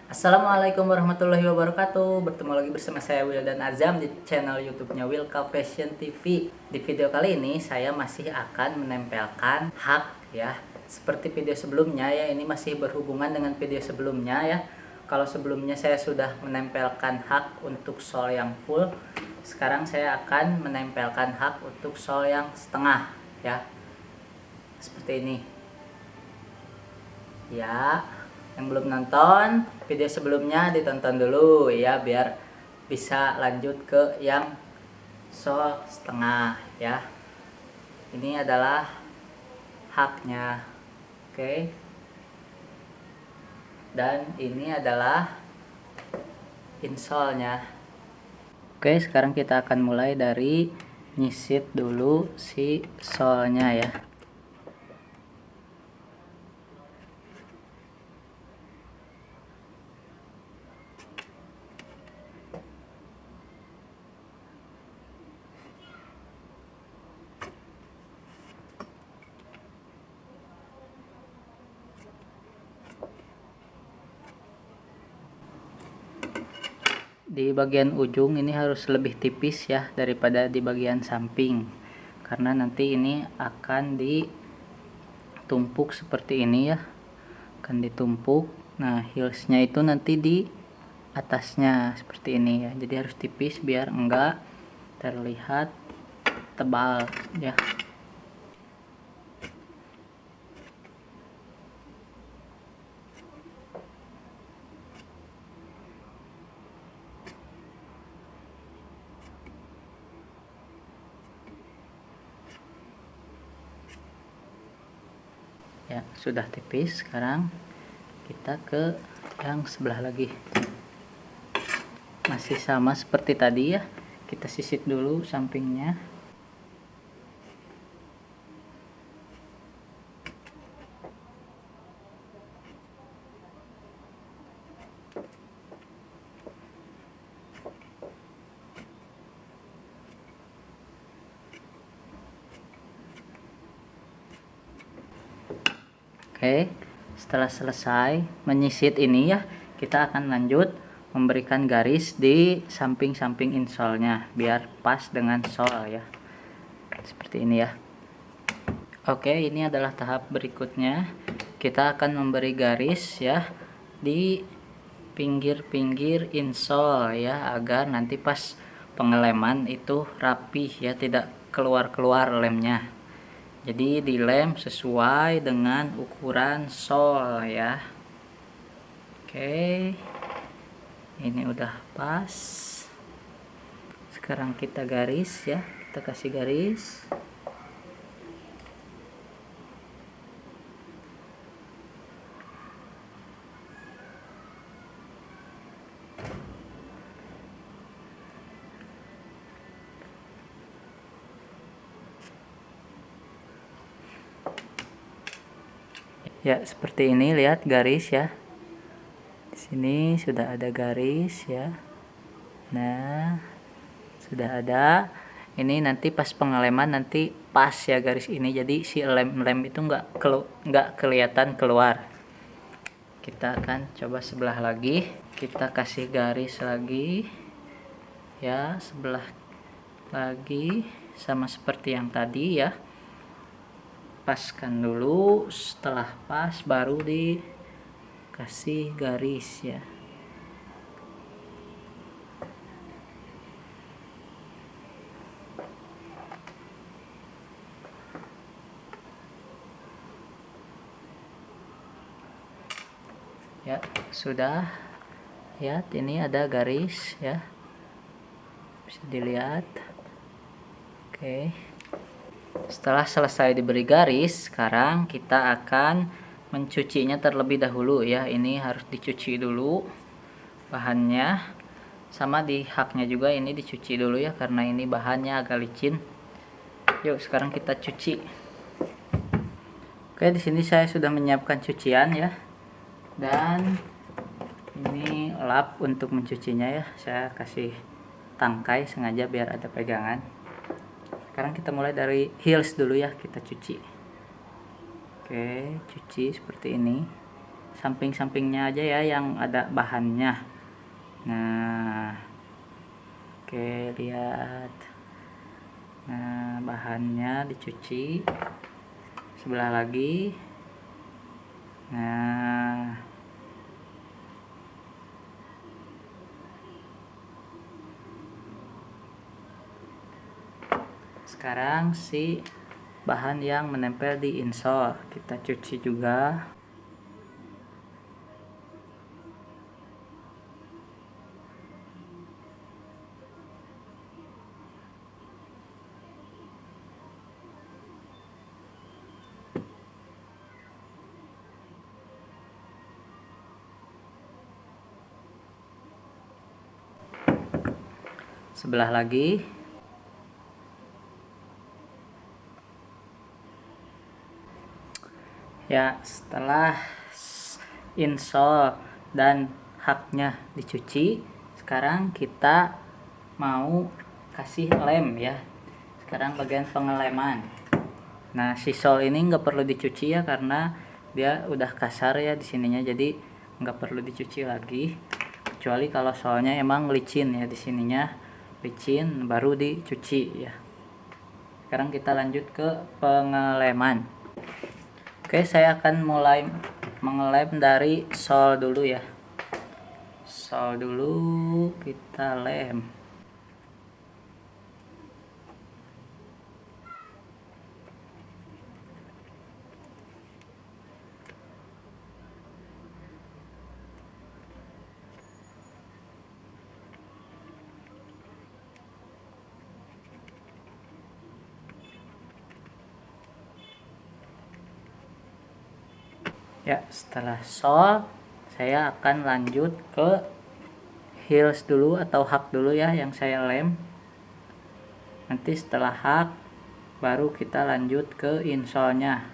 Assalamualaikum warahmatullahi wabarakatuh. Bertemu lagi bersama saya Wildan Azam di channel YouTube-nya Wilka Fashion TV. Di video kali ini saya masih akan menempelkan hak ya. Seperti video sebelumnya ya, ini masih berhubungan dengan video sebelumnya ya. Kalau sebelumnya saya sudah menempelkan hak untuk sol yang full, sekarang saya akan menempelkan hak untuk sol yang setengah ya. Seperti ini. Ya. Yang belum nonton video sebelumnya ditonton dulu ya, biar bisa lanjut ke yang sol setengah ya. Ini adalah haknya, oke. Dan ini adalah insolnya. Oke, sekarang kita akan mulai dari nyisit dulu si solnya ya. Di bagian ujung ini harus lebih tipis ya daripada di bagian samping, karena nanti ini akan ditumpuk seperti ini ya, akan ditumpuk. Nah, heelsnya itu nanti di atasnya seperti ini ya, jadi harus tipis biar enggak terlihat tebal ya. Ya, sudah tipis. Sekarang kita ke yang sebelah lagi, masih sama seperti tadi ya, kita sisit dulu sampingnya. Oke, setelah selesai menyisit ini ya, kita akan lanjut memberikan garis di samping-samping insolnya biar pas dengan sol ya. Seperti ini ya. Oke, ini adalah tahap berikutnya. Kita akan memberi garis ya di pinggir-pinggir insol ya, agar nanti pas pengeleman itu rapih ya, tidak keluar-keluar lemnya. Jadi dilem sesuai dengan ukuran sol ya. Oke, ini udah pas. Sekarang kita garis ya, kita kasih garis. Ya, seperti ini, lihat garis ya. Di sini sudah ada garis ya. Nah, sudah ada. Ini nanti pas pengeleman nanti pas ya garis ini. Jadi si lem-lem itu nggak kelihatan keluar. Kita akan coba sebelah lagi. Kita kasih garis lagi. Ya, sebelah lagi sama seperti yang tadi ya. Paskan dulu, setelah pas baru dikasih garis ya. Ya, sudah. Lihat, ini ada garis ya, bisa dilihat. Oke, setelah selesai diberi garis, sekarang kita akan mencucinya terlebih dahulu ya. Ini harus dicuci dulu bahannya, sama di haknya juga ini dicuci dulu ya, karena ini bahannya agak licin. Yuk, sekarang kita cuci. Oke, di sini saya sudah menyiapkan cucian ya, dan ini lap untuk mencucinya ya. Saya kasih tangkai sengaja biar ada pegangan. Sekarang kita mulai dari heels dulu ya, kita cuci. Oke, cuci seperti ini samping-sampingnya aja ya yang ada bahannya. Nah, oke, lihat. Nah, bahannya dicuci. Sebelah lagi. Nah, sekarang si bahan yang menempel di insole kita cuci juga. Sebelah lagi. Ya, setelah insole dan haknya dicuci, sekarang kita mau kasih lem ya. Sekarang bagian pengeleman. Nah, si sol ini nggak perlu dicuci ya, karena dia udah kasar ya di sininya, jadi nggak perlu dicuci lagi. Kecuali kalau solnya emang licin ya, di sininya licin baru dicuci ya. Sekarang kita lanjut ke pengeleman. Oke, saya akan mulai mengelem dari sol dulu ya. Sol dulu kita lem. Ya, setelah sol, saya akan lanjut ke heels dulu atau hak dulu ya yang saya lem. Nanti setelah hak, baru kita lanjut ke insole-nya.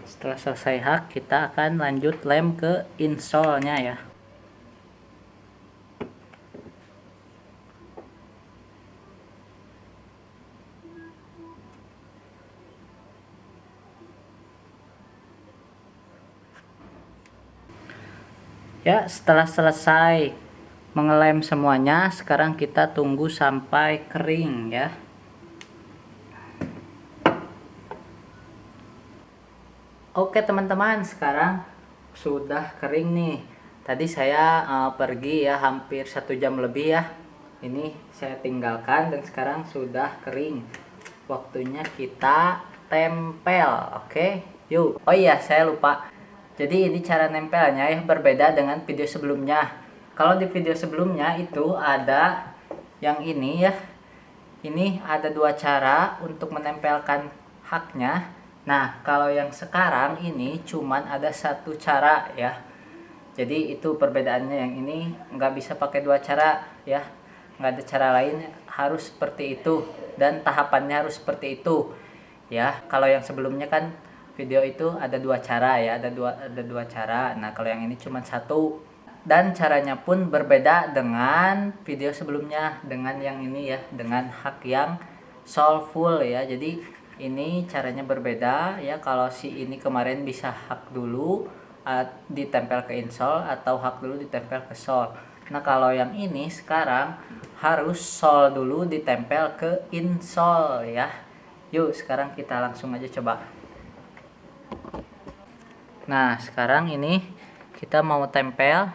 Setelah selesai hak, kita akan lanjut lem ke insole-nya ya. Ya, setelah selesai mengelem semuanya, sekarang kita tunggu sampai kering ya. Oke teman-teman, sekarang sudah kering nih. Tadi saya pergi ya hampir 1 jam lebih ya. Ini saya tinggalkan dan sekarang sudah kering. Waktunya kita tempel. Oke, yuk. Oh iya, saya lupa. Jadi ini cara nempelnya ya berbeda dengan video sebelumnya. Kalau di video sebelumnya itu ada yang ini ya. Ini ada 2 cara untuk menempelkan haknya. Nah, kalau yang sekarang ini cuman ada 1 cara ya. Jadi itu perbedaannya, yang ini nggak bisa pakai 2 cara ya. Nggak ada cara lain, harus seperti itu. Dan tahapannya harus seperti itu ya. Kalau yang sebelumnya kan video itu ada 2 cara ya, ada dua cara. Nah, kalau yang ini cuma 1, dan caranya pun berbeda dengan video sebelumnya, dengan yang ini ya, dengan hak yang sol full ya. Jadi ini caranya berbeda ya. Kalau si ini kemarin bisa hak dulu ditempel ke insole, atau hak dulu ditempel ke sol. Nah, kalau yang ini sekarang harus sol dulu ditempel ke insole ya. Yuk, sekarang kita langsung aja coba. Nah, sekarang ini kita mau tempel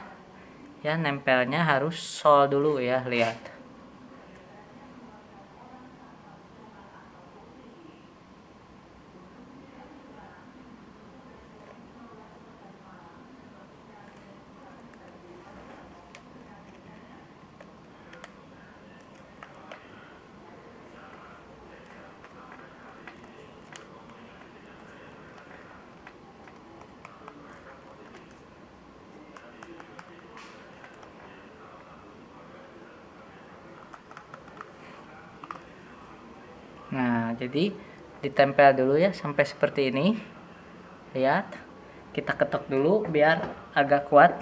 ya, nempelnya harus sol dulu ya, lihat. Nah, jadi ditempel dulu ya sampai seperti ini. Lihat, kita ketok dulu biar agak kuat.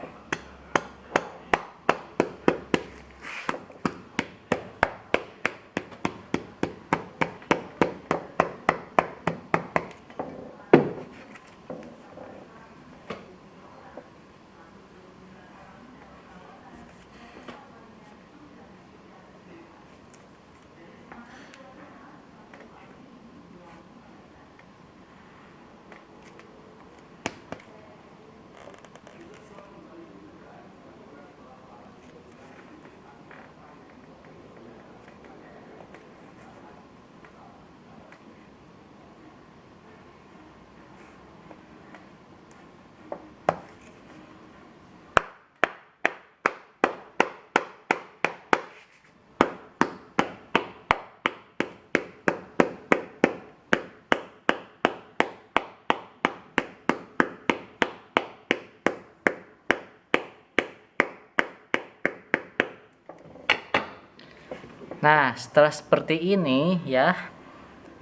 Nah, setelah seperti ini ya,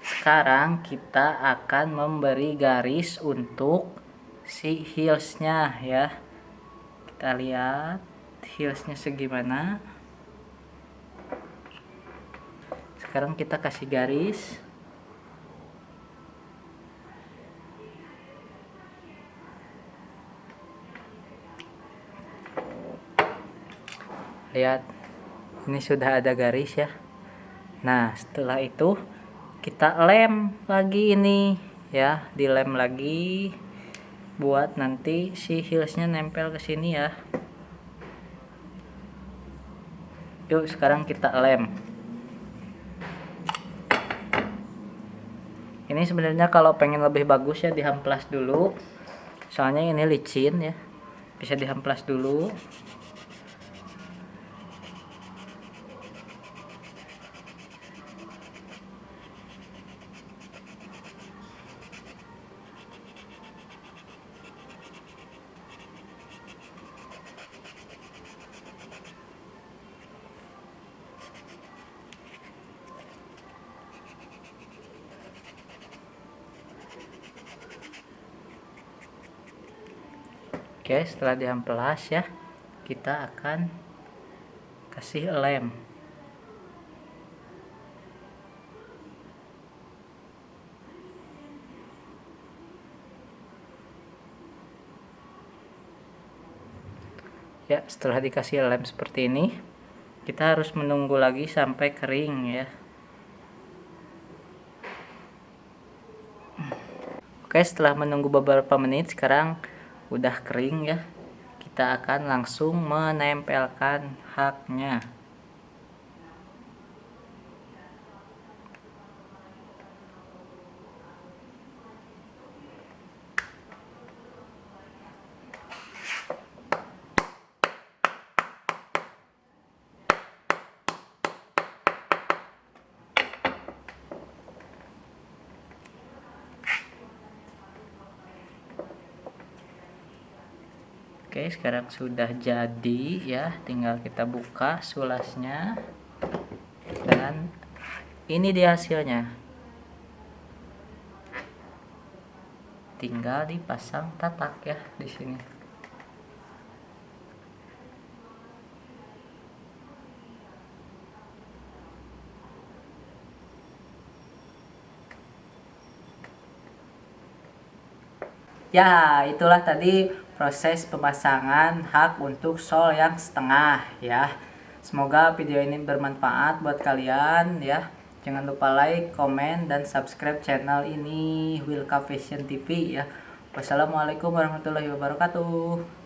sekarang kita akan memberi garis untuk si heelsnya ya. Kita lihat heelsnya segimana. Sekarang kita kasih garis. Lihat, ini sudah ada garis ya. Nah, setelah itu kita lem lagi ini ya, dilem lagi buat nanti si heelsnya nempel ke sini ya. Yuk, sekarang kita lem. Ini sebenarnya kalau pengen lebih bagus ya dihamplas dulu. Soalnya ini licin ya. Bisa dihamplas dulu. Oke, setelah diamplas ya, kita akan kasih lem. Ya, setelah dikasih lem seperti ini, kita harus menunggu lagi sampai kering ya. Oke, setelah menunggu beberapa menit, sekarang udah kering ya. Kita akan langsung menempelkan haknya. Oke, sekarang sudah jadi ya, tinggal kita buka sulasnya. Dan ini dia hasilnya. Tinggal dipasang tatak ya di sini. Ya, itulah tadi proses pemasangan hak untuk sol yang setengah ya. Semoga video ini bermanfaat buat kalian ya. Jangan lupa like, komen, dan subscribe channel ini Wilka Fashion TV ya. Wassalamualaikum warahmatullahi wabarakatuh.